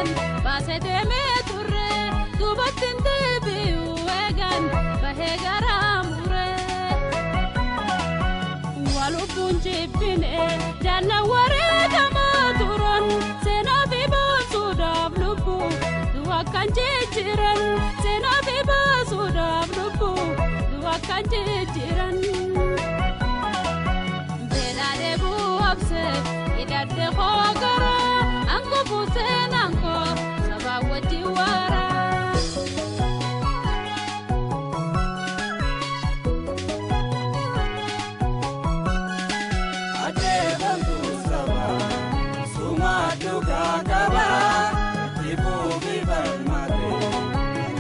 egan basete me turre dubatin debiu egan bahegaramure walu punji bine jalla ware tamaturan sena fi basudab lubu duwa kanjiran sena fi basudab lubu duwa kanjiran belade bu abse idade khogara anko busen anko sabawati wara ade bantu saba suma duga kaba ibu bibar mate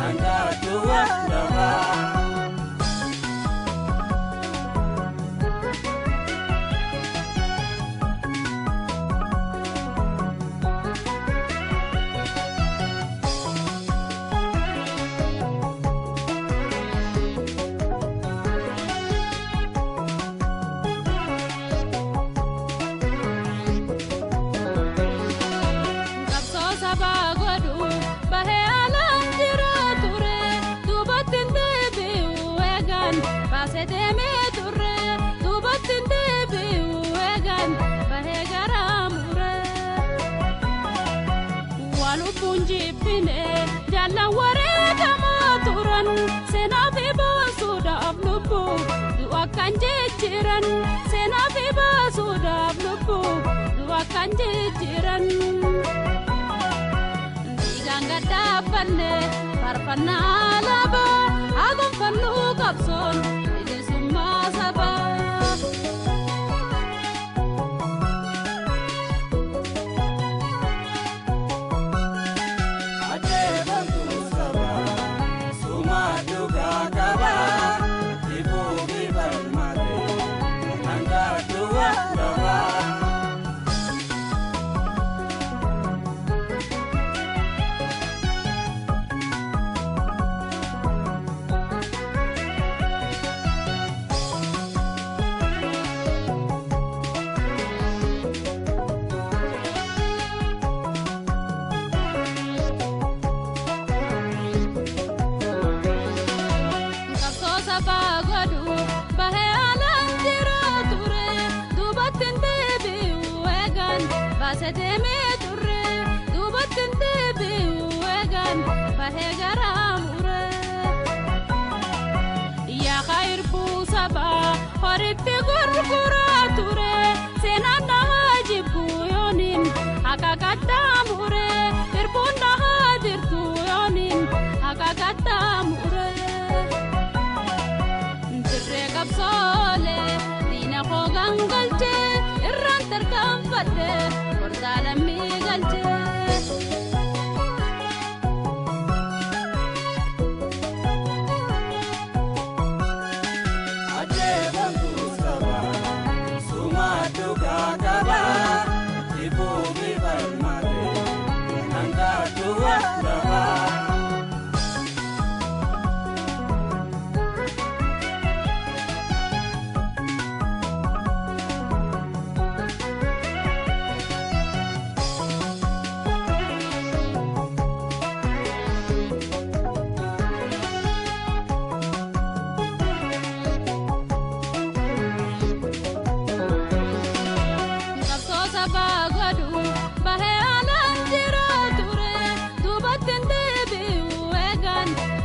anda tua daba basete me turre dubatin debiu egan bahegaramure walu punji bine jalla ware tamaturan sena fi basuda ablubu duwa kanjiran sena fi basuda ablubu duwa kanjiran diganga dapanne parpanna laba agum pannu kapson basete me turre dubatin debiu egan bahegaramure ya khair bu saba horite gurgurature senana hajibu yonin akakatamure irbunda hadirtu yonin akakatamure tirre kapsole dina khogangalte irran terkam fadde portala mi galte ade bantu saba suma duga kaba ibu bibar mate anda tua daba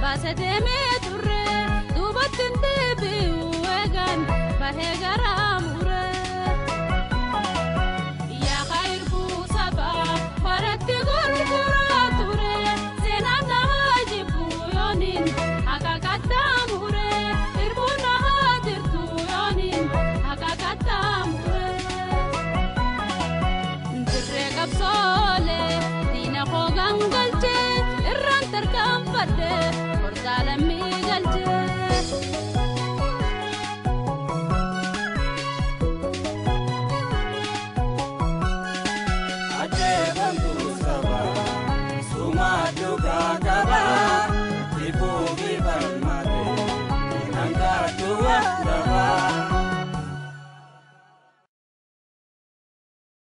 basete me turre dubatin debiu egan bahegaramure ya khair bu saba farati gurgurature senana hajibu yonin akakatamure irbuna hadirtu yonin akakatamure tirre kapsole dina khogangalte irran terkam fadde portala mi